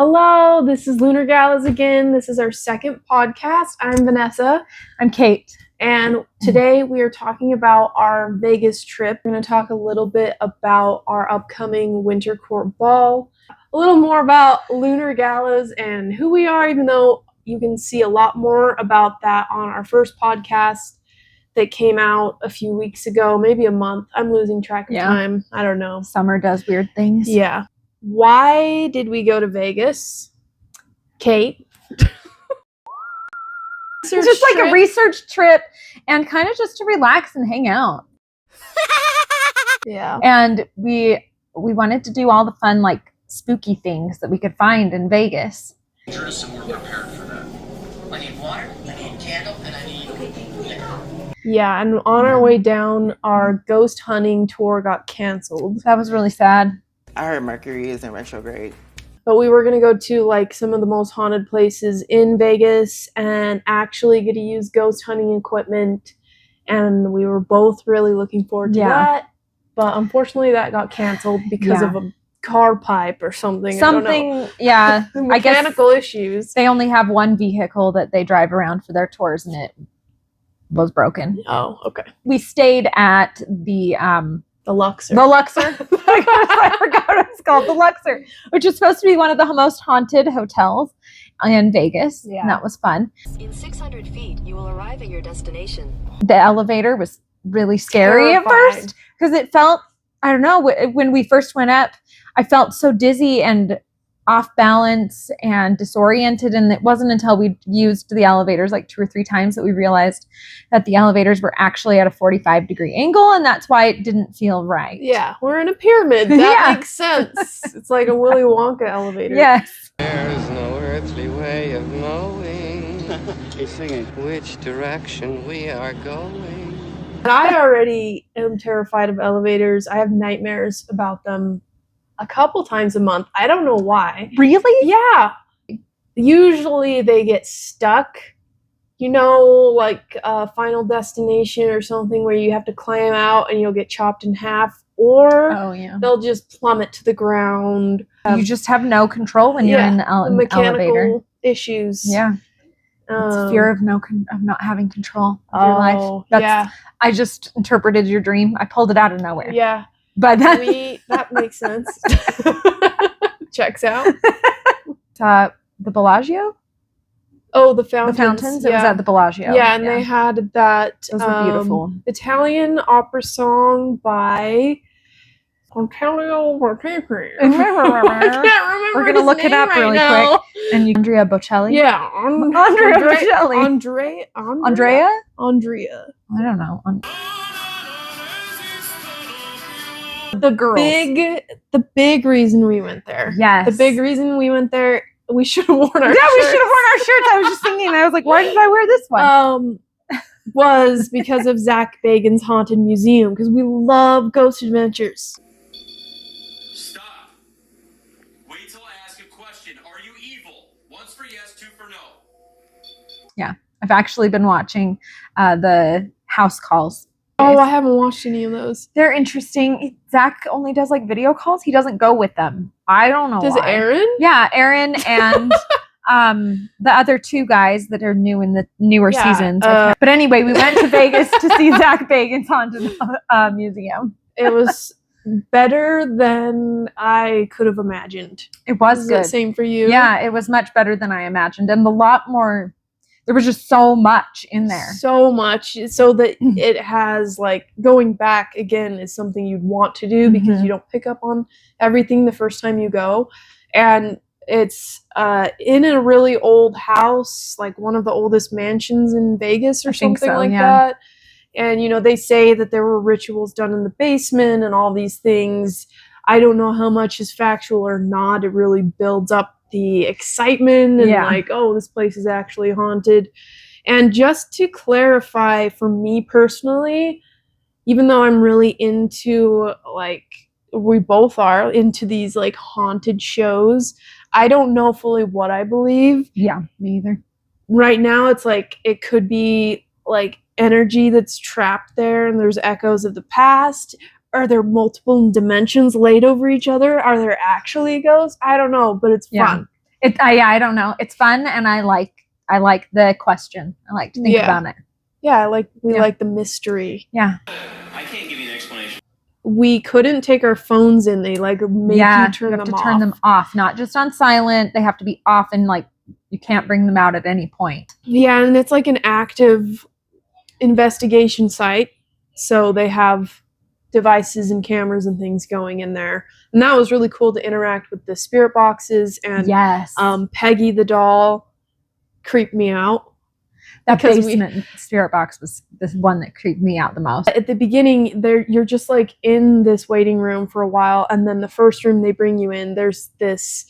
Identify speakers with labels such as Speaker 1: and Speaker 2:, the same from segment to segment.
Speaker 1: Hello, this is Lunar Galas again. This is our second podcast. I'm Vanessa.
Speaker 2: I'm Kate.
Speaker 1: And today we are talking about our Vegas trip. We're going to talk a little bit about our upcoming Winter Court Ball, a little more about Lunar Galas and who we are, even though you can see a lot more about that on our first podcast that came out a few weeks ago, maybe a month. I'm losing track of time. I don't know.
Speaker 2: Summer does weird things.
Speaker 1: Yeah. Why did we go to Vegas? Kate?
Speaker 2: It's just like a research trip and kind of just to relax and hang out.
Speaker 1: Yeah.
Speaker 2: And we wanted to do all the fun, like, spooky things that we could find in Vegas.
Speaker 3: And we're prepared for that. I need water, I need candle, and I need liquor.
Speaker 1: Yeah, and on our way down, our ghost hunting tour got canceled.
Speaker 2: That was really sad.
Speaker 4: I heard Mercury is in retrograde.
Speaker 1: But we were going to go to like some of the most haunted places in Vegas and actually get to use ghost hunting equipment. And we were both really looking forward to that. But unfortunately that got canceled because of a car pipe or something.
Speaker 2: Something, yeah.
Speaker 1: Mechanical issues.
Speaker 2: They only have one vehicle that they drive around for their tours and it was broken.
Speaker 1: Oh, okay.
Speaker 2: We stayed at the
Speaker 1: Luxor.
Speaker 2: The Luxor. I forgot what it's called. The Luxor, which is supposed to be one of the most haunted hotels in Vegas. Yeah. And that was fun.
Speaker 5: In 600 feet, you will arrive at your destination.
Speaker 2: The elevator was really scary at first because it felt, I don't know, when we first went up, I felt so dizzy and off balance and disoriented, and it wasn't until we used the elevators like 2 or 3 times that we realized that the elevators were actually at a 45-degree angle, and that's why it didn't feel right.
Speaker 1: Yeah, we're in a pyramid. That makes sense. It's like a Willy Wonka elevator.
Speaker 2: Yes.
Speaker 6: There's no earthly way of knowing
Speaker 3: He's singing.
Speaker 6: which direction we are going.
Speaker 1: And I already am terrified of elevators. I have nightmares about them a couple times a month. I don't know why.
Speaker 2: Really?
Speaker 1: Yeah. Usually they get stuck, like Final Destination or something where you have to climb out and you'll get chopped in half, or they'll just plummet to the ground.
Speaker 2: You just have no control when you're in the elevator.
Speaker 1: Issues.
Speaker 2: Yeah. It's a fear of not having control of your life. I just interpreted your dream. I pulled it out of nowhere.
Speaker 1: Yeah.
Speaker 2: But
Speaker 1: that makes sense. Checks out.
Speaker 2: The Bellagio?
Speaker 1: Oh, the fountains.
Speaker 2: The fountains? It was at the Bellagio.
Speaker 1: Yeah, and they had that
Speaker 2: Those were beautiful.
Speaker 1: Italian opera song by Antonio Vertici. I can't remember.
Speaker 2: We're going to look it up really quick. And Andrea Bocelli?
Speaker 1: Yeah.
Speaker 2: Andrea Bocelli.
Speaker 1: Andrea?
Speaker 2: I don't know.
Speaker 1: The big reason we went there.
Speaker 2: Yes.
Speaker 1: The big reason we went there, we should have worn our shirts.
Speaker 2: Yeah, we should have worn our shirts. I was just thinking, I was like, why did I wear this one?
Speaker 1: Was because of Zak Bagans Haunted Museum, because we love ghost adventures.
Speaker 3: Stop. Wait till I ask a question. Are you evil? 1's for yes, 2 for no.
Speaker 2: Yeah. I've actually been watching the house calls.
Speaker 1: Oh, I haven't watched any of those.
Speaker 2: They're interesting. Zach only does like video calls. He doesn't go with them. I don't know.
Speaker 1: Does
Speaker 2: why.
Speaker 1: Aaron?
Speaker 2: Yeah, Aaron and the other 2 guys that are new in the newer seasons. But anyway, we went to Vegas to see Zak Bagans Haunted Museum.
Speaker 1: It was better than I could have imagined.
Speaker 2: It was good.
Speaker 1: Same for you?
Speaker 2: Yeah, it was much better than I imagined, and a lot more. There was just so much in there.
Speaker 1: So much. So that it has, like, going back again is something you'd want to do because you don't pick up on everything the first time you go. And it's in a really old house, like one of the oldest mansions in Vegas or something that. And, they say that there were rituals done in the basement and all these things. I don't know how much is factual or not. It really builds up the excitement and like, oh, this place is actually haunted. And just to clarify, for me personally, even though I'm really into, like, we both are into these like haunted shows, I don't know fully what I believe.
Speaker 2: Yeah, me either.
Speaker 1: Right now it's like it could be like energy that's trapped there and there's echoes of the past. Are there multiple dimensions laid over each other? Are there actually ghosts? I don't know, but it's fun.
Speaker 2: I don't know. It's fun, and I like the question. I like to think about it.
Speaker 1: Yeah, we like the mystery.
Speaker 2: Yeah.
Speaker 3: I can't give you an explanation.
Speaker 1: We couldn't take our phones in. They make you turn them off.
Speaker 2: Turn them off, not just on silent. They have to be off, and like you can't bring them out at any point.
Speaker 1: Yeah, and it's like an active investigation site, so they have devices and cameras and things going in there, and that was really cool to interact with the spirit boxes. And
Speaker 2: yes,
Speaker 1: Peggy the doll creeped me out.
Speaker 2: That basement spirit box was the one that creeped me out the most.
Speaker 1: At the beginning, you're just like in this waiting room for a while, and then the first room they bring you in, there's this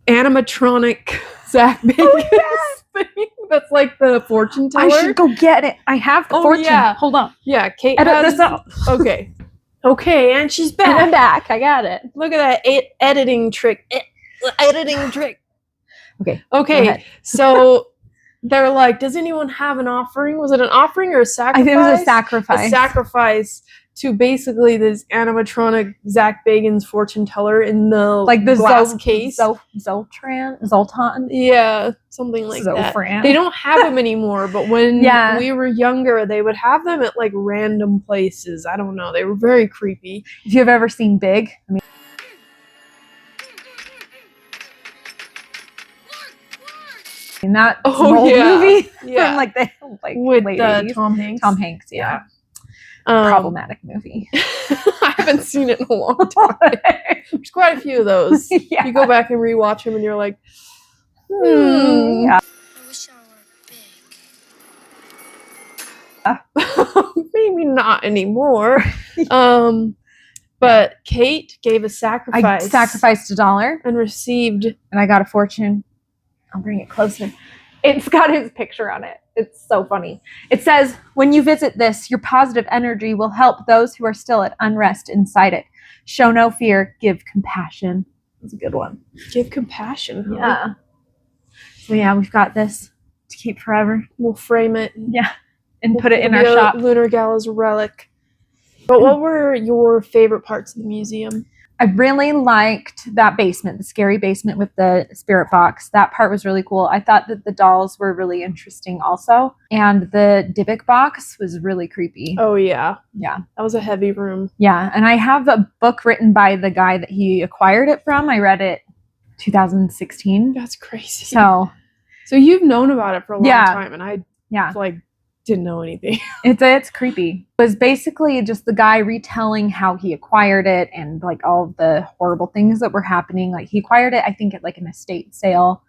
Speaker 1: animatronic Zak Bagans thing that's like the fortune teller.
Speaker 2: I should go get it. I have the fortune.
Speaker 1: Yeah.
Speaker 2: Hold on.
Speaker 1: Yeah, Kate
Speaker 2: Edit
Speaker 1: has...
Speaker 2: this out.
Speaker 1: Okay. Okay, and she's back.
Speaker 2: And I'm back. I got it.
Speaker 1: Look at that editing trick. Editing trick.
Speaker 2: Okay.
Speaker 1: So they're like, does anyone have an offering? Was it an offering or a sacrifice?
Speaker 2: I think it was a sacrifice.
Speaker 1: A sacrifice to basically this animatronic Zak Bagans fortune teller in the glass case.
Speaker 2: Zoltan.
Speaker 1: Yeah, something like that. They don't have them anymore, but when we were younger, they would have them at like random places. I don't know. They were very creepy.
Speaker 2: If you've ever seen Big, I mean, in that movie from like the
Speaker 1: with
Speaker 2: late
Speaker 1: Tom Hanks.
Speaker 2: Tom Hanks, yeah. Problematic movie.
Speaker 1: I haven't seen it in a long time. There's quite a few of those.
Speaker 2: Yeah.
Speaker 1: You go back and rewatch them, and you're like,
Speaker 2: Yeah.
Speaker 5: I wish I were big.
Speaker 1: maybe not anymore. But Kate gave a sacrifice.
Speaker 2: I sacrificed $1
Speaker 1: and received,
Speaker 2: and I got a fortune. I'll bring it closer. It's got his picture on it. It's so funny. It says, when you visit this, your positive energy will help those who are still at unrest inside it. Show no fear, give compassion. That's a good one.
Speaker 1: Give compassion. Huh?
Speaker 2: Yeah. So yeah, we've got this to keep forever.
Speaker 1: We'll frame it.
Speaker 2: Yeah. And put it in our shop.
Speaker 1: Lunar Galas relic. But what were your favorite parts of the museum?
Speaker 2: I really liked that basement, the scary basement with the spirit box. That part was really cool. I thought that the dolls were really interesting also. And the Dybbuk box was really creepy.
Speaker 1: Oh, yeah.
Speaker 2: Yeah.
Speaker 1: That was a heavy room.
Speaker 2: Yeah. And I have a book written by the guy that he acquired it from. I read it 2016.
Speaker 1: That's crazy.
Speaker 2: So
Speaker 1: you've known about it for a long time, and I didn't know anything.
Speaker 2: It's creepy. It was basically just the guy retelling how he acquired it and like all of the horrible things that were happening. Like he acquired it, I think, at like an estate sale,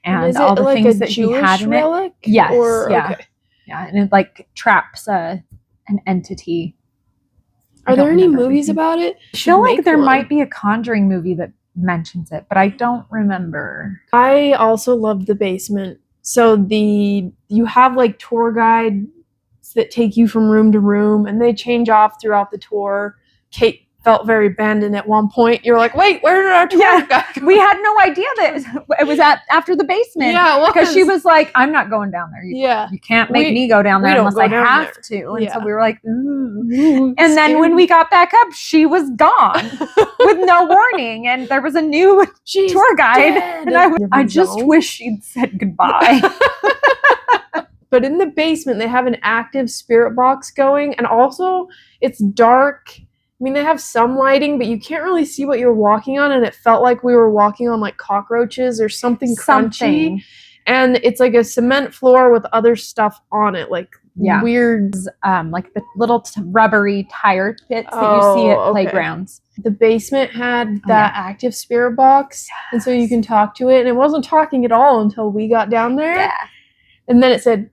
Speaker 2: and all the
Speaker 1: like
Speaker 2: things that he had in
Speaker 1: relic?
Speaker 2: it. Yes.
Speaker 1: Okay.
Speaker 2: Yeah, and it like traps an entity.
Speaker 1: Are there any movies about it?
Speaker 2: I feel like there might be a Conjuring movie that mentions it, but I don't remember.
Speaker 1: I also loved the basement. So you have like tour guides that take you from room to room, and they change off throughout the tour. Kate felt very abandoned at one point. You're like, wait, where did our tour guide go?
Speaker 2: We had no idea that it was after the basement.
Speaker 1: Yeah,
Speaker 2: because she was like, I'm not going down there. You can't make me go down there unless I have to. And so we were like, ooh. And then when we got back up, she was gone with no warning, and there was a new tour guide.
Speaker 1: Dead.
Speaker 2: And I just wish she'd said goodbye.
Speaker 1: But in the basement, they have an active spirit box going, and also it's dark. I mean, they have some lighting, but you can't really see what you're walking on, and it felt like we were walking on like cockroaches or something crunchy. And it's like a cement floor with other stuff on it, like weird,
Speaker 2: like the little rubbery tire pits that you see at playgrounds.
Speaker 1: The basement had that active spirit box, and so you can talk to it, and it wasn't talking at all until we got down there.
Speaker 2: Yeah.
Speaker 1: And then it said,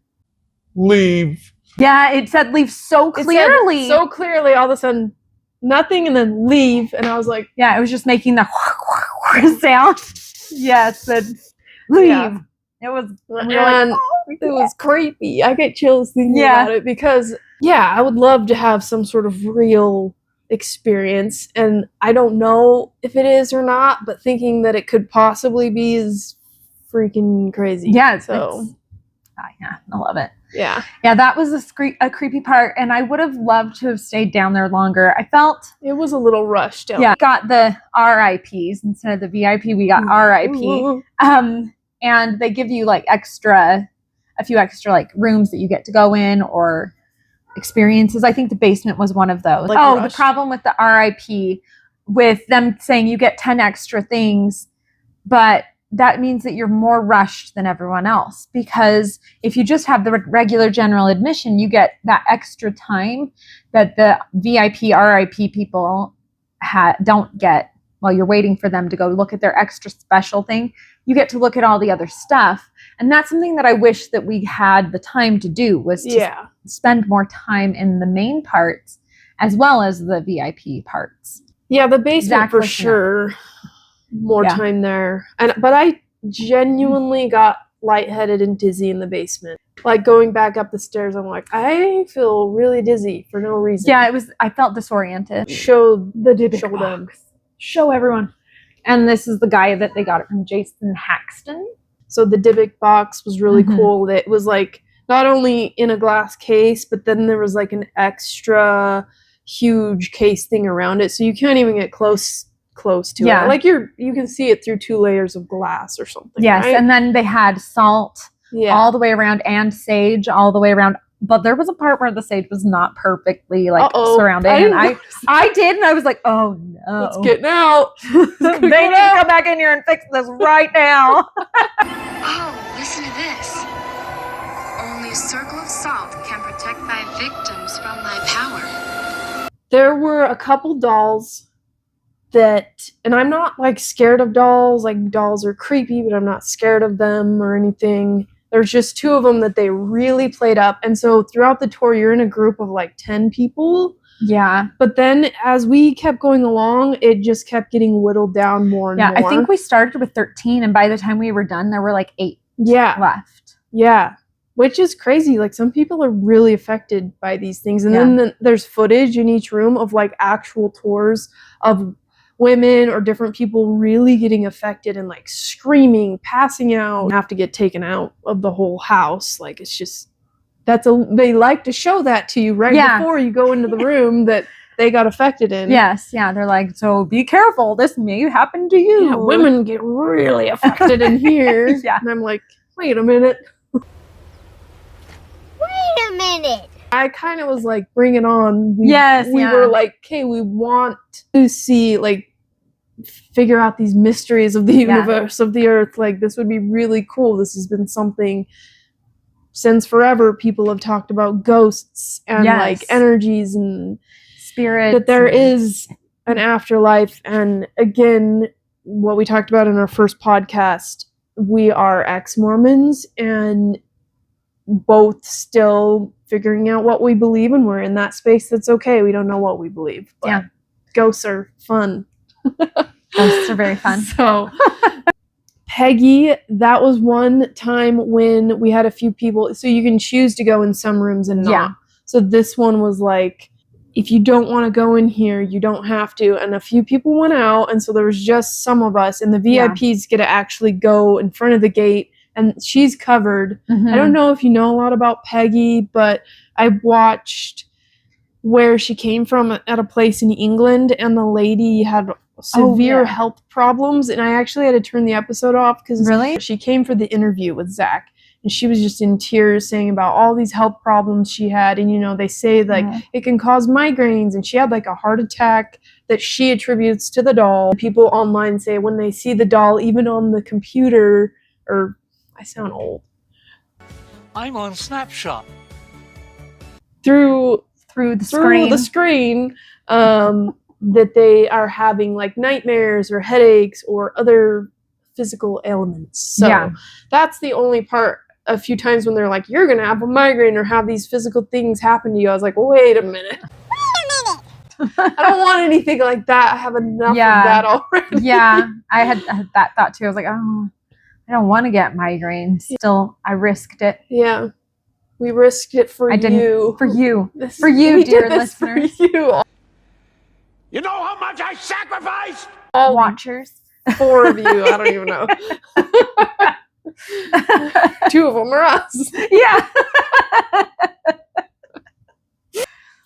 Speaker 6: leave.
Speaker 2: Yeah, it said leave so clearly.
Speaker 1: So clearly, all of a sudden, nothing, and then leave. And I was like,
Speaker 2: yeah, it was just making the sound. Yeah, it said leave.
Speaker 1: Yeah.
Speaker 2: It was,
Speaker 1: it was creepy. I get chills thinking about it because, I would love to have some sort of real experience. And I don't know if it is or not, but thinking that it could possibly be is freaking crazy.
Speaker 2: Yeah,
Speaker 1: so
Speaker 2: I love it.
Speaker 1: Yeah.
Speaker 2: Yeah, that was a creepy part, and I would have loved to have stayed down there longer. I felt
Speaker 1: It was a little rushed out.
Speaker 2: yeah, got the RIPs instead of the VIP. We got RIP. And they give you like a few extra like rooms that you get to go in or experiences. I think the basement was one of those.
Speaker 1: Like
Speaker 2: the problem with the RIP with them saying you get 10 extra things, but that means that you're more rushed than everyone else, because if you just have the regular general admission, you get that extra time that the VIP RIP people don't get while you're waiting for them to go look at their extra special thing. You get to look at all the other stuff. And that's something that I wish that we had the time to do, was to spend more time in the main parts as well as the VIP parts.
Speaker 1: Yeah, the basement for sure. More time there. But I genuinely got lightheaded and dizzy in the basement. Like going back up the stairs, I'm like, I feel really dizzy for no reason.
Speaker 2: Yeah, I felt disoriented.
Speaker 1: Show them.
Speaker 2: Show everyone. And this is the guy that they got it from, Jason Haxton.
Speaker 1: So the Dybbuk box was really cool. It was like not only in a glass case, but then there was like an extra huge case thing around it, so you can't even get close to it. Like you can see it through 2 layers of glass or something.
Speaker 2: Yes,
Speaker 1: right?
Speaker 2: and then they had salt all the way around and sage all the way around. But there was a part where the sage was not perfectly surrounded. I did, and I was like, oh no.
Speaker 1: It's getting out.
Speaker 2: They need to come back in here and fix this right now.
Speaker 5: Oh, listen to this. Only a circle of salt can protect thy victims from thy power.
Speaker 1: There were a couple dolls that, and I'm not like scared of dolls. Like dolls are creepy, but I'm not scared of them or anything. There's just 2 of them that they really played up. And so throughout the tour, you're in a group of like 10 people.
Speaker 2: Yeah.
Speaker 1: But then as we kept going along, it just kept getting whittled down more and more.
Speaker 2: Yeah, I think we started with 13, and by the time we were done, there were like 8 left.
Speaker 1: Yeah. Which is crazy. Like some people are really affected by these things. And then there's footage in each room of like actual tours of women or different people really getting affected and like screaming, passing out, have to get taken out of the whole house. Like it's just, they like to show that to you right before you go into the room that they got affected in.
Speaker 2: Yes, yeah. They're like, so be careful. This may happen to you.
Speaker 1: Yeah, women get really affected in here. And I'm like, wait a minute.
Speaker 7: Wait a minute.
Speaker 1: I kind of was like, bring it on. We
Speaker 2: we
Speaker 1: were like, okay, we want to see, like, figure out these mysteries of the universe, of the earth. Like, this would be really cool. This has been something since forever. People have talked about ghosts and like energies and
Speaker 2: spirits.
Speaker 1: That there is an afterlife. And again, what we talked about in our first podcast, we are ex-Mormons and both still figuring out what we believe, and we're in that space. That's okay. We don't know what we believe. But ghosts are fun.
Speaker 2: Ghosts are very fun.
Speaker 1: So Peggy, that was one time when we had a few people, so you can choose to go in some rooms and not. So this one was like, if you don't want to go in here, you don't have to. And a few people went out, and so there was just some of us, and the VIPs get to actually go in front of the gate, and she's covered. I don't know if you know a lot about Peggy, but I watched where she came from at a place in England, and the lady had severe health problems, and I actually had to turn the episode off because she came for the interview with Zak, and she was just in tears saying about all these health problems she had. And, you know, they say like it can cause migraines, and she had like a heart attack that she attributes to the doll. People online say when they see the doll, even on the computer, or I sound old.
Speaker 8: I'm on Snapshot.
Speaker 1: Through
Speaker 2: the
Speaker 1: screen, that they are having like nightmares or headaches or other physical ailments. So that's the only part. A few times when they're like, you're going to have a migraine or have these physical things happen to you, I was like, wait a minute. I don't want anything like that. I have enough of that already.
Speaker 2: I had that thought too. I was like, oh, I don't want to get migraines. Still, I risked it.
Speaker 1: Yeah. We risked it for you.
Speaker 2: For you. For you, dear listeners.
Speaker 1: For you.
Speaker 8: You know how much I sacrificed?
Speaker 2: All watchers.
Speaker 1: 4 of you. I don't even know. 2 of them are us.
Speaker 2: Yeah.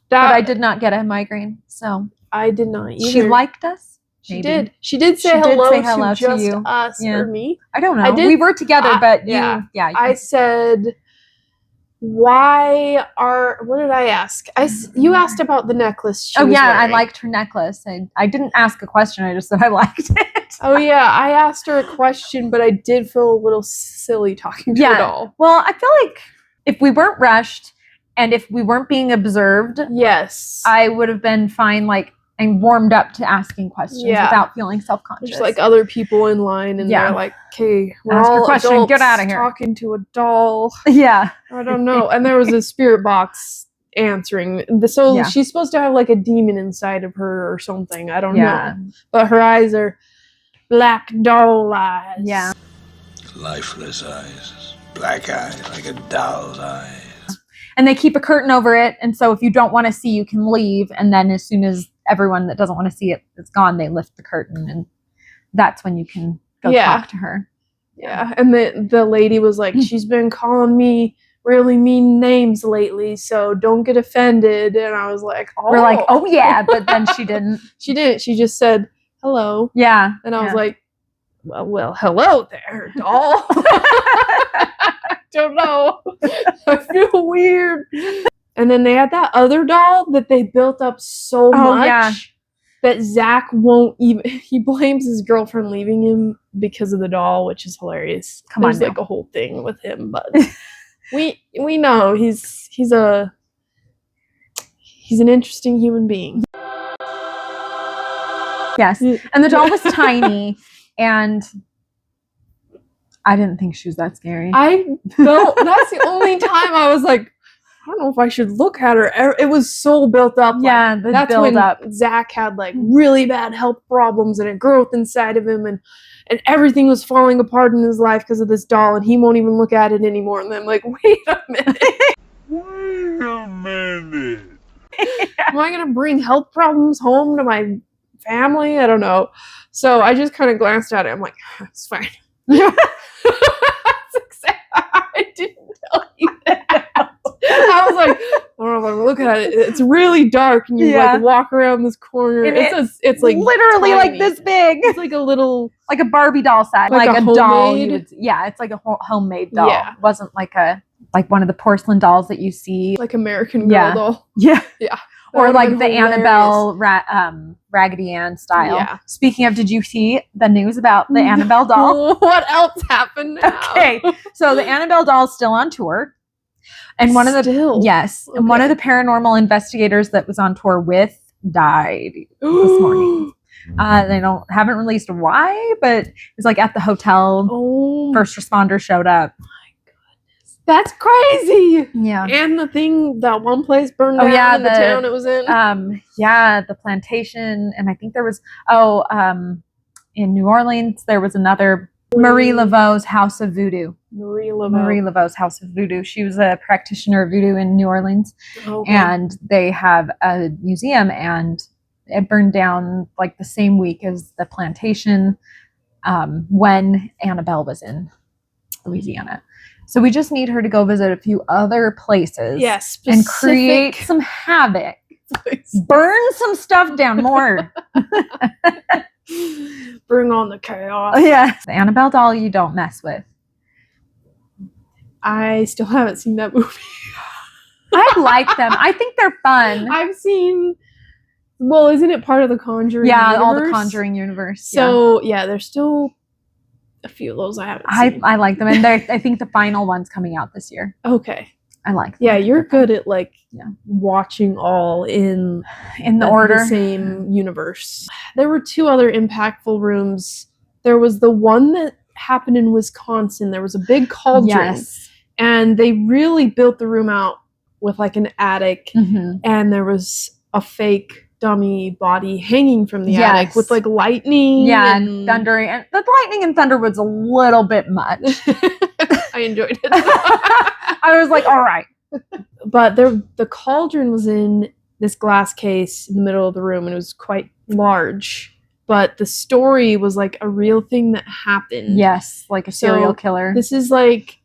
Speaker 1: That
Speaker 2: But I did not get a migraine, so
Speaker 1: I did not either.
Speaker 2: she liked us.
Speaker 1: She
Speaker 2: maybe.
Speaker 1: did. She did say
Speaker 2: She did
Speaker 1: hello,
Speaker 2: say hello
Speaker 1: to
Speaker 2: to
Speaker 1: just
Speaker 2: you.
Speaker 1: us
Speaker 2: Yeah.
Speaker 1: or me.
Speaker 2: I don't know.
Speaker 1: I did-
Speaker 2: we were together, but
Speaker 1: yeah.
Speaker 2: yeah.
Speaker 1: I said, "Why are?" What did I ask? You asked about the necklace. She was
Speaker 2: I
Speaker 1: wearing.
Speaker 2: liked her necklace. I didn't ask a question. I just said I liked it.
Speaker 1: Oh yeah, I asked her a question, but I did feel a little silly talking to it all.
Speaker 2: Well, I feel like if we weren't rushed and if we weren't being observed,
Speaker 1: Yes,
Speaker 2: I would have been fine, like, and warmed up to asking questions without feeling self-conscious.
Speaker 1: There's like other people in line, and they're like, "Okay, we're
Speaker 2: Ask your
Speaker 1: all
Speaker 2: question,
Speaker 1: adults
Speaker 2: get outta here."
Speaker 1: talking to a doll."
Speaker 2: Yeah.
Speaker 1: I don't know. And there was a spirit box answering. So she's supposed to have like a demon inside of her or something. I don't know. But her eyes are black doll eyes.
Speaker 2: Yeah.
Speaker 7: Lifeless eyes. Black eyes like a doll's eyes.
Speaker 2: And they keep a curtain over it. And so if you don't want to see, you can leave. And then as soon as everyone that doesn't want to see it is gone, they lift the curtain. And that's when you can go talk to her.
Speaker 1: Yeah. And the lady was like, she's been calling me really mean names lately, so don't get offended. And I was like, oh.
Speaker 2: We're like, oh yeah. But then she didn't.
Speaker 1: She didn't. She just said, hello.
Speaker 2: Yeah.
Speaker 1: And I was like, well, hello there, doll. I don't know. I feel weird. And then they had that other doll that they built up so much that Zak won't even. He blames his girlfriend leaving him because of the doll, which is hilarious. There's like a whole thing with him, but we know he's an interesting human being.
Speaker 2: Yes. And the doll was tiny, and I didn't think she was that scary.
Speaker 1: I felt that's the only time I was like, I don't know if I should look at her. It was so built up.
Speaker 2: Yeah,
Speaker 1: like, that's
Speaker 2: build
Speaker 1: when
Speaker 2: up.
Speaker 1: Zak had like really bad health problems and a growth inside of him, and everything was falling apart in his life because of this doll, and he won't even look at it anymore. And I'm like, wait a minute.
Speaker 8: Wait a minute.
Speaker 1: Am I gonna bring health problems home to my family? I don't know. So I just kind of glanced at it. I'm like, it's fine. I didn't tell you that. I was like, I don't know if I'm looking at it. It's really dark, and you like walk around this corner.
Speaker 2: And
Speaker 1: it's like
Speaker 2: literally
Speaker 1: tiny.
Speaker 2: like this big.
Speaker 1: It's like a little,
Speaker 2: like a Barbie doll size,
Speaker 1: like a
Speaker 2: doll.
Speaker 1: homemade?
Speaker 2: It's like a homemade doll.
Speaker 1: Yeah.
Speaker 2: It wasn't like one of the porcelain dolls that you see,
Speaker 1: like American Girl doll.
Speaker 2: Yeah. Or
Speaker 1: That
Speaker 2: like
Speaker 1: would've
Speaker 2: the
Speaker 1: been hilarious.
Speaker 2: Annabelle Raggedy Ann style.
Speaker 1: Yeah.
Speaker 2: Speaking of, did you see the news about the Annabelle doll?
Speaker 1: What else happened now?
Speaker 2: Okay, so the Annabelle doll's still on tour, and one of the and one of the paranormal investigators that was on tour with died this morning. They haven't released why, but it's like at the hotel. First responder showed up.
Speaker 1: That's crazy.
Speaker 2: Yeah.
Speaker 1: And that one place burned down in the town it was in.
Speaker 2: The plantation. And I think there was, in New Orleans, there was another Marie Laveau's House of Voodoo.
Speaker 1: Marie
Speaker 2: Laveau's House of Voodoo. She was a practitioner of voodoo in New Orleans.
Speaker 1: Okay.
Speaker 2: And they have a museum, and it burned down like the same week as the plantation when Annabelle was in Louisiana. So we just need her to go visit a few other places, and create some havoc, burn some stuff down more.
Speaker 1: Bring on the chaos.
Speaker 2: Yeah, the Annabelle doll you don't mess with.
Speaker 1: I still haven't seen that movie.
Speaker 2: I like them. I think they're fun.
Speaker 1: I've seen. Well, isn't it part of the Conjuring?
Speaker 2: Yeah, all the
Speaker 1: universe?
Speaker 2: Conjuring universe.
Speaker 1: So there's still a few of those I haven't seen.
Speaker 2: I like them, and I think the final one's coming out this year.
Speaker 1: Okay.
Speaker 2: I like them.
Speaker 1: Yeah, you're good at watching all in
Speaker 2: the order,
Speaker 1: the same universe. There were 2 other impactful rooms. There was the one that happened in Wisconsin. There was a big cauldron, and they really built the room out with like an attic, and there was a fake dummy body hanging from the attic with like lightning
Speaker 2: and thundering, and the lightning and thunder was a little bit much.
Speaker 1: I enjoyed it.
Speaker 2: I was like, all right.
Speaker 1: But the cauldron was in this glass case in the middle of the room, and it was quite large, but the story was like a real thing that happened.
Speaker 2: Yes, like a serial killer.
Speaker 1: This is like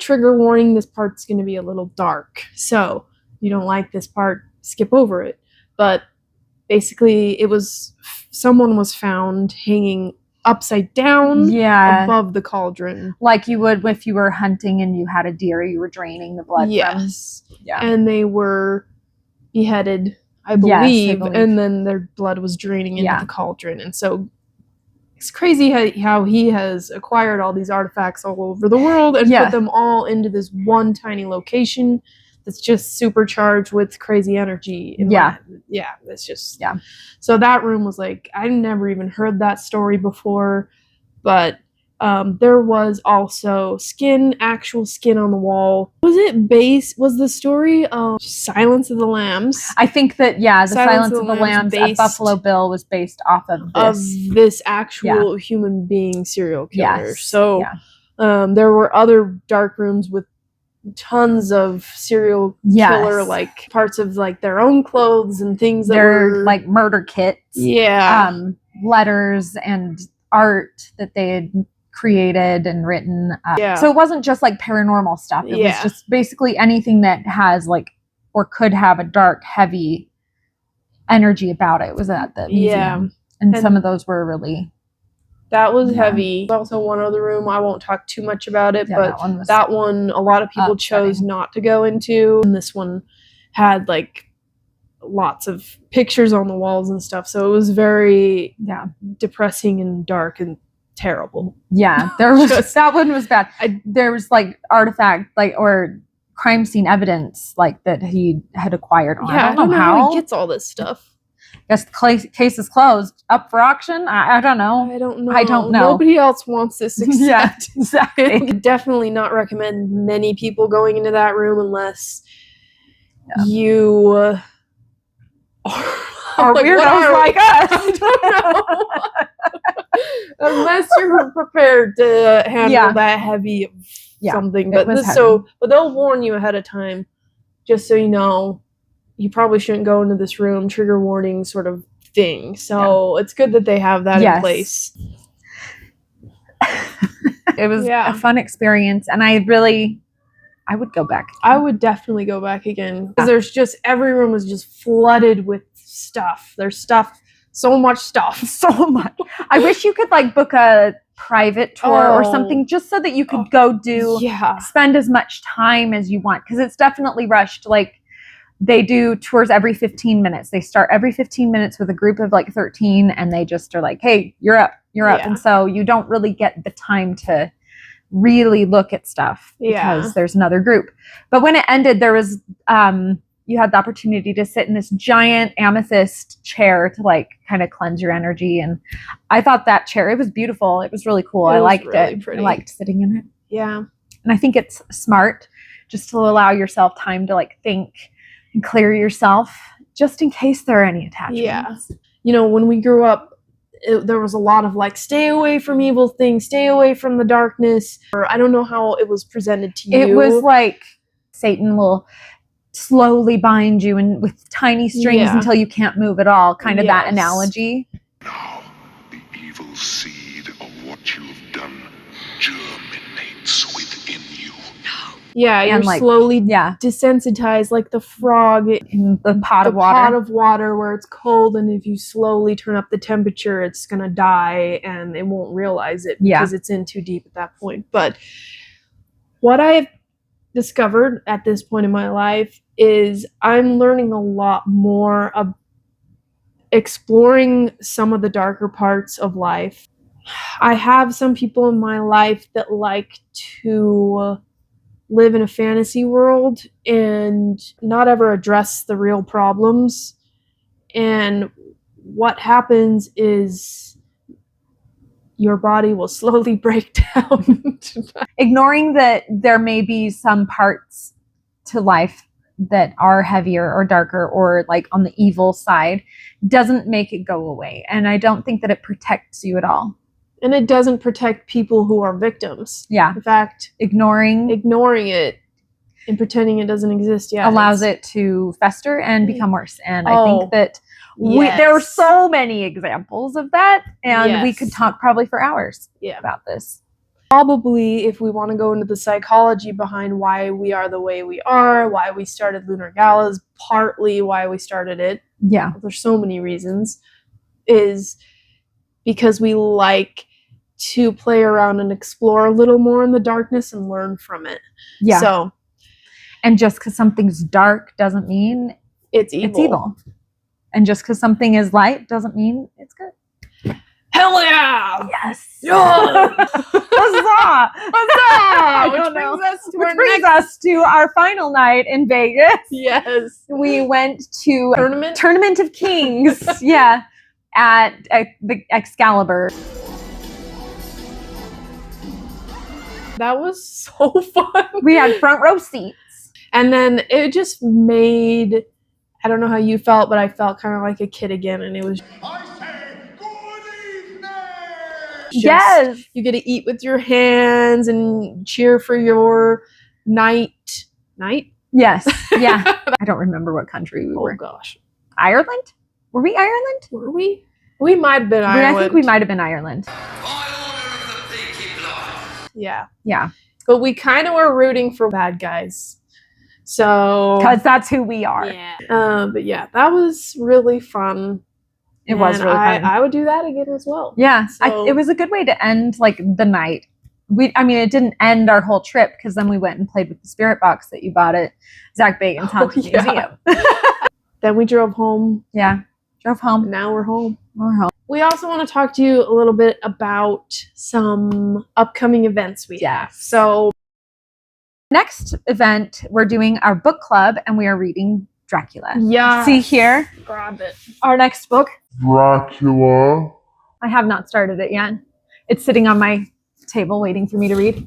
Speaker 1: trigger warning. This part's going to be a little dark. So you don't like this part, skip over it. But basically, someone was found hanging upside down above the cauldron.
Speaker 2: Like you would if you were hunting and you had a deer you were draining the blood from. Yeah.
Speaker 1: And they were beheaded, I believe, and then their blood was draining into the cauldron. And so it's crazy how he has acquired all these artifacts all over the world and put them all into this one tiny location that's just supercharged with crazy energy. It's just So that room was like, I never even heard that story before, but there was also actual skin on the wall. Was the story Silence of the Lambs?
Speaker 2: I think that the Silence of the Lambs at Buffalo Bill was based off of
Speaker 1: this actual human being serial killer. There were other dark rooms with tons of serial killer like parts of like their own clothes and things that were
Speaker 2: like murder kits, letters and art that they had created and written. So it wasn't just like paranormal stuff. It was just basically anything that has like or could have a dark, heavy energy about it was at the museum. And some of those were really.
Speaker 1: That was heavy. There's also one other room. I won't talk too much about it, but that one a lot of people chose not to go into. And this one had like lots of pictures on the walls and stuff. So it was very depressing and dark and terrible.
Speaker 2: Yeah, there was that one was bad. There was like artifact or crime scene evidence like that he had acquired.
Speaker 1: I don't know how he gets all this stuff.
Speaker 2: Guess the case is closed. Up for auction? I don't know.
Speaker 1: I don't know. Nobody else wants this except
Speaker 2: exactly.
Speaker 1: I would definitely not recommend many people going into that room unless you are
Speaker 2: weirdos like us.
Speaker 1: I don't know. Unless you're prepared to handle that heavy of something. But but they'll warn you ahead of time, just so you know. You probably shouldn't go into this room, trigger warning sort of thing. So it's good that they have that in place.
Speaker 2: It was a fun experience, and I would go back.
Speaker 1: I would definitely go back again. Because there's just, every room is just flooded with stuff. There's stuff, so much stuff.
Speaker 2: So much. I wish you could like book a private tour or something just so that you could go spend as much time as you want. Because it's definitely rushed. Like, they do tours every 15 minutes. They start every 15 minutes with a group of like 13 and they just are like, hey, you're up. And so you don't really get the time to really look at stuff because there's another group. But when it ended, there was, you had the opportunity to sit in this giant amethyst chair to like kind of cleanse your energy. And I thought that chair, it was beautiful. It was really cool. I liked it. Pretty. I liked sitting in it.
Speaker 1: Yeah.
Speaker 2: And I think it's smart just to allow yourself time to like think and clear yourself just in case there are any attachments.
Speaker 1: Yeah. You know, when we grew up, there was a lot of like, stay away from evil things, stay away from the darkness. Or I don't know how it was presented to you.
Speaker 2: It was like Satan will slowly bind you and with tiny strings until you can't move at all. Kind of that analogy.
Speaker 8: Now, the evil seed of what you have done germinates within you.
Speaker 1: Yeah, you're like, slowly desensitized like the frog
Speaker 2: in the pot of
Speaker 1: water where it's cold, and if you slowly turn up the temperature, it's going to die and it won't realize it because it's in too deep at that point. But what I've discovered at this point in my life is I'm learning a lot more of exploring some of the darker parts of life. I have some people in my life that like to live in a fantasy world and not ever address the real problems. And what happens is your body will slowly break down.
Speaker 2: Ignoring that there may be some parts to life that are heavier or darker or like on the evil side doesn't make it go away. And I don't think that it protects you at all.
Speaker 1: And it doesn't protect people who are victims.
Speaker 2: Yeah.
Speaker 1: In fact,
Speaker 2: ignoring it
Speaker 1: and pretending it doesn't exist.
Speaker 2: Allows it to fester and become worse. And I think that There are so many examples of that, and we could talk probably for hours about this.
Speaker 1: Probably, if we want to go into the psychology behind why we are the way we are, why we started Lunar Galas, partly why we started it.
Speaker 2: Yeah.
Speaker 1: There's so many reasons. Is because we like to play around and explore a little more in the darkness and learn from it.
Speaker 2: Yeah.
Speaker 1: So,
Speaker 2: and just because something's dark doesn't mean
Speaker 1: it's evil.
Speaker 2: It's evil. And just because something is light doesn't mean it's good.
Speaker 1: Hell yeah!
Speaker 2: Yes!
Speaker 1: Yeah!
Speaker 2: Huzzah!
Speaker 1: Which
Speaker 2: brings us to our final night in Vegas.
Speaker 1: Yes.
Speaker 2: We went to
Speaker 1: Tournament
Speaker 2: of Kings. Yeah. At the Excalibur.
Speaker 1: That was so fun.
Speaker 2: We had front row seats.
Speaker 1: And then it just made, I don't know how you felt, but I felt kind of like a kid again. And it was
Speaker 2: yes,
Speaker 1: you get to eat with your hands and cheer for your night.
Speaker 2: Yes. Yeah. I don't remember what country we were.
Speaker 1: Oh gosh.
Speaker 2: Ireland? Were we Ireland?
Speaker 1: Were we? We might have been Ireland.
Speaker 2: I think we might have been Ireland.
Speaker 1: Yeah.
Speaker 2: Yeah.
Speaker 1: But we kind of were rooting for bad guys. So
Speaker 2: because that's who we are.
Speaker 1: Yeah. But yeah, that was really fun.
Speaker 2: It was really fun.
Speaker 1: I would do that again as well.
Speaker 2: Yeah.
Speaker 1: So,
Speaker 2: it was a good way to end like the night. It didn't end our whole trip because then we went and played with the spirit box that you bought at Zak Bagans Haunted Museum.
Speaker 1: Then we drove home.
Speaker 2: Yeah. Drove home.
Speaker 1: Now we're home.
Speaker 2: We're home.
Speaker 1: We also want to talk to you a little bit about some upcoming events we have. So
Speaker 2: next event, we're doing our book club and we are reading Dracula.
Speaker 1: Yeah.
Speaker 2: See here?
Speaker 1: Grab it.
Speaker 2: Our next book.
Speaker 8: Dracula.
Speaker 2: I have not started it yet. It's sitting on my table waiting for me to read.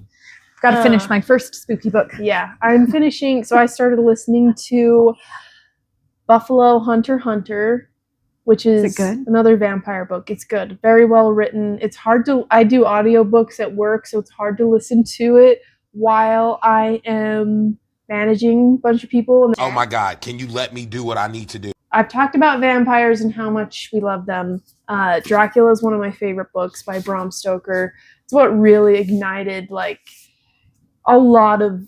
Speaker 2: Got to finish my first spooky book.
Speaker 1: Yeah. I'm finishing. So I started listening to Buffalo Hunter, which is another vampire book. It's good. Very well written. It's hard to, I do audiobooks at work, so it's hard to listen to it while I am managing a bunch of people.
Speaker 9: Oh my God, can you let me do what I need to do?
Speaker 1: I've talked about vampires and how much we love them. Dracula is one of my favorite books by Bram Stoker. It's what really ignited like a lot of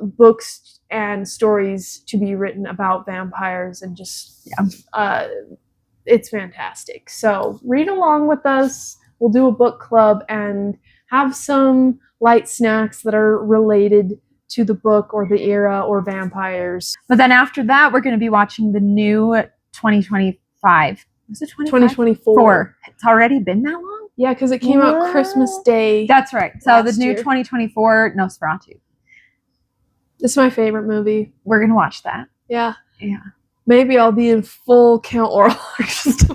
Speaker 1: books and stories to be written about vampires, and just it's fantastic. So read along with us. We'll do a book club and have some light snacks that are related to the book or the era or vampires.
Speaker 2: But then after that, we're going to be watching the new 2025. Was it
Speaker 1: 2024?
Speaker 2: It's already been that long?
Speaker 1: Yeah, because it came out Christmas Day.
Speaker 2: That's right. So the new
Speaker 1: year.
Speaker 2: 2024 Nosferatu.
Speaker 1: This is my favorite movie.
Speaker 2: We're going to watch that.
Speaker 1: Yeah.
Speaker 2: Yeah.
Speaker 1: Maybe I'll be in full Count Orlok.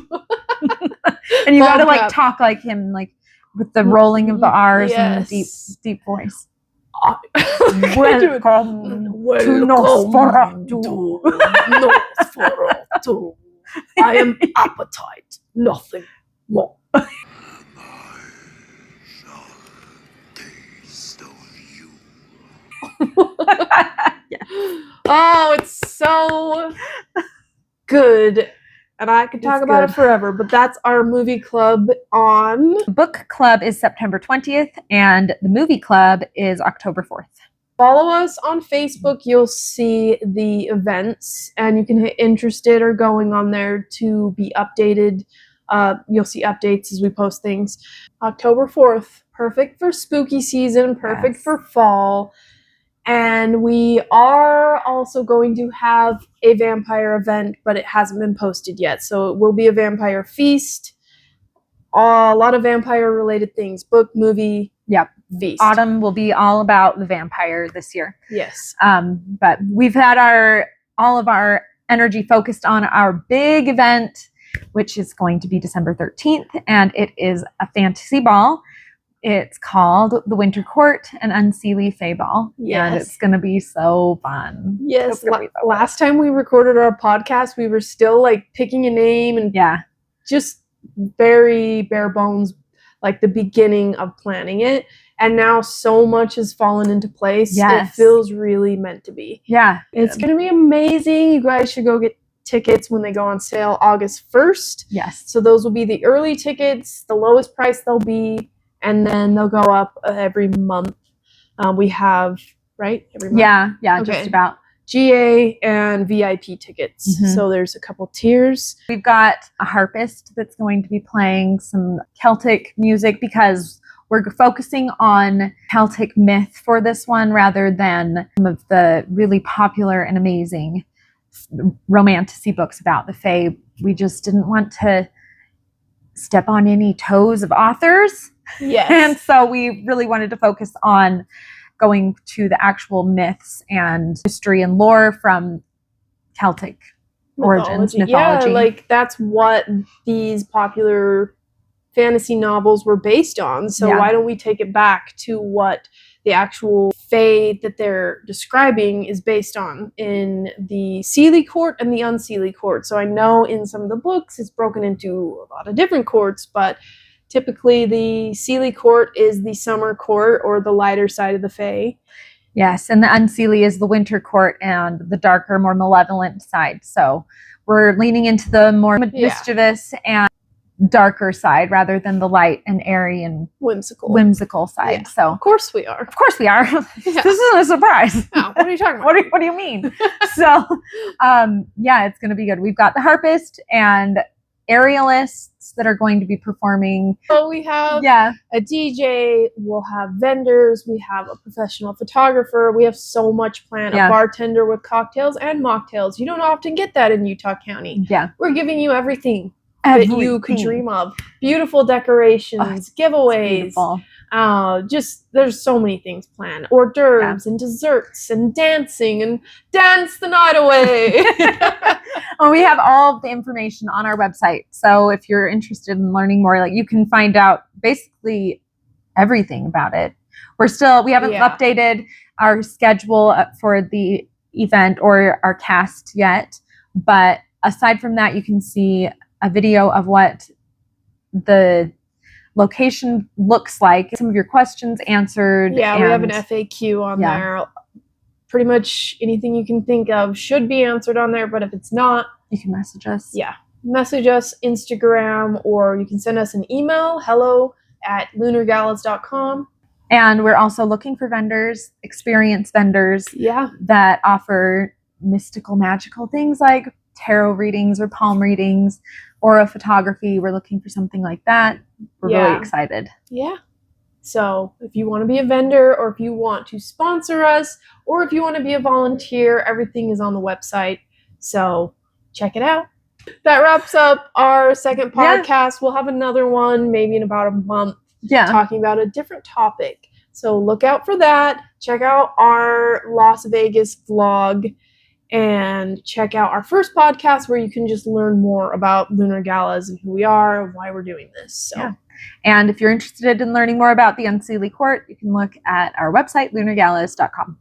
Speaker 2: And you got to like talk like him, like with the rolling of the R's and the deep voice. Welcome to Nosferatu.
Speaker 1: Nosferatu. I am appetite, nothing more. Oh, it's so good. And I could talk about it forever, but that's our movie club on...
Speaker 2: The book club is September 20th, and the movie club is October 4th.
Speaker 1: Follow us on Facebook. You'll see the events, and you can hit interested or going on there to be updated. You'll see updates as we post things. October 4th, perfect for spooky season, perfect for fall. And we are also going to have a vampire event, but it hasn't been posted yet. So it will be a vampire feast. A lot of vampire-related things. Book, movie, feast.
Speaker 2: Autumn will be all about the vampire this year.
Speaker 1: Yes.
Speaker 2: But we've had all of our energy focused on our big event, which is going to be December 13th. And it is a fantasy ball. It's called The Winter Court, an Unseelie Fae Ball.
Speaker 1: Yes.
Speaker 2: And it's going to be so fun.
Speaker 1: Yes. Last time we recorded our podcast, we were still like picking a name and just very bare bones, like the beginning of planning it. And now so much has fallen into place.
Speaker 2: Yes.
Speaker 1: It feels really meant to be.
Speaker 2: Yeah.
Speaker 1: It's going to be amazing. You guys should go get tickets when they go on sale August 1st.
Speaker 2: Yes.
Speaker 1: So those will be the early tickets, the lowest price they'll be, and then they'll go up every month. We have, right? Every month?
Speaker 2: Yeah,
Speaker 1: Okay.
Speaker 2: just about.
Speaker 1: GA and VIP tickets.
Speaker 2: Mhm.
Speaker 1: So there's a couple tiers.
Speaker 2: We've got a harpist that's going to be playing some Celtic music because we're focusing on Celtic myth for this one rather than some of the really popular and amazing romantasy books about the Fae. We just didn't want to step on any toes of authors.
Speaker 1: Yes.
Speaker 2: And so we really wanted to focus on going to the actual myths and history and lore from Celtic origins, mythology.
Speaker 1: Yeah, like that's what these popular fantasy novels were based on. So why don't we take it back to what the actual fae that they're describing is based on in the Seelie court and the Unseelie court. So I know in some of the books it's broken into a lot of different courts, but typically the Seelie court is the summer court or the lighter side of the fae.
Speaker 2: Yes, and the Unseelie is the winter court and the darker, more malevolent side. So we're leaning into the more mischievous and darker side rather than the light and airy and whimsical side.
Speaker 1: Yeah.
Speaker 2: So
Speaker 1: of course we are.
Speaker 2: Of course we are.
Speaker 1: Yeah.
Speaker 2: This isn't a surprise.
Speaker 1: Oh, what are you talking about?
Speaker 2: What do you mean? So yeah, it's going to be good. We've got the harpist and aerialists that are going to be performing.
Speaker 1: So we have a DJ, we'll have vendors, we have a professional photographer, we have so much planned, a bartender with cocktails and mocktails. You don't often get that in Utah County.
Speaker 2: Yeah.
Speaker 1: We're giving you everything that you could dream of. Beautiful decorations, giveaways. Just there's so many things planned. Hors d'oeuvres and desserts and dancing and dance the night away.
Speaker 2: Well, we have all of the information on our website. So if you're interested in learning more, like you can find out basically everything about it. We haven't updated our schedule for the event or our cast yet. But aside from that, you can see a video of what the location looks like, some of your questions answered.
Speaker 1: Yeah, we have an FAQ on there. Pretty much anything you can think of should be answered on there, but if it's not,
Speaker 2: you can message us.
Speaker 1: Yeah. Message us, Instagram, or you can send us an email, hello@lunargalas.com.
Speaker 2: And we're also looking for vendors, experienced vendors that offer mystical, magical things like tarot readings or palm readings or a photography. We're looking for something like that. We're really excited.
Speaker 1: Yeah. So if you want to be a vendor or if you want to sponsor us or if you want to be a volunteer, everything is on the website. So check it out. That wraps up our second podcast. We'll have another one maybe in about a month talking about a different topic. So look out for that. Check out our Las Vegas vlog and check out our first podcast where you can just learn more about Lunar Galas and who we are and why we're doing this. So.
Speaker 2: And if you're interested in learning more about the Unseelie Court, you can look at our website, lunargalas.com.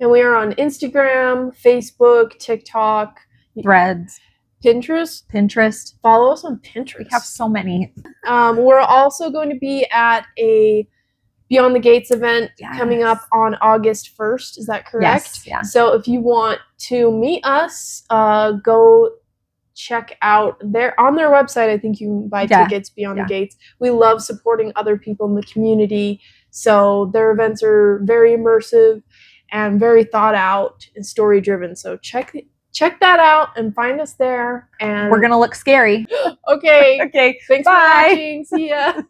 Speaker 1: And we are on Instagram, Facebook, TikTok,
Speaker 2: Threads,
Speaker 1: Pinterest. Follow us on Pinterest.
Speaker 2: We have so many.
Speaker 1: We're also going to be at a Beyond the Gates event coming up on August 1st. Is that correct?
Speaker 2: Yes. Yeah.
Speaker 1: So if you want to meet us, go check out on their website. I think you can buy tickets Beyond the Gates. We love supporting other people in the community. So their events are very immersive and very thought out and story driven. So check that out and find us there. And
Speaker 2: we're going to look scary.
Speaker 1: Okay.
Speaker 2: Okay.
Speaker 1: Thanks for watching. See ya.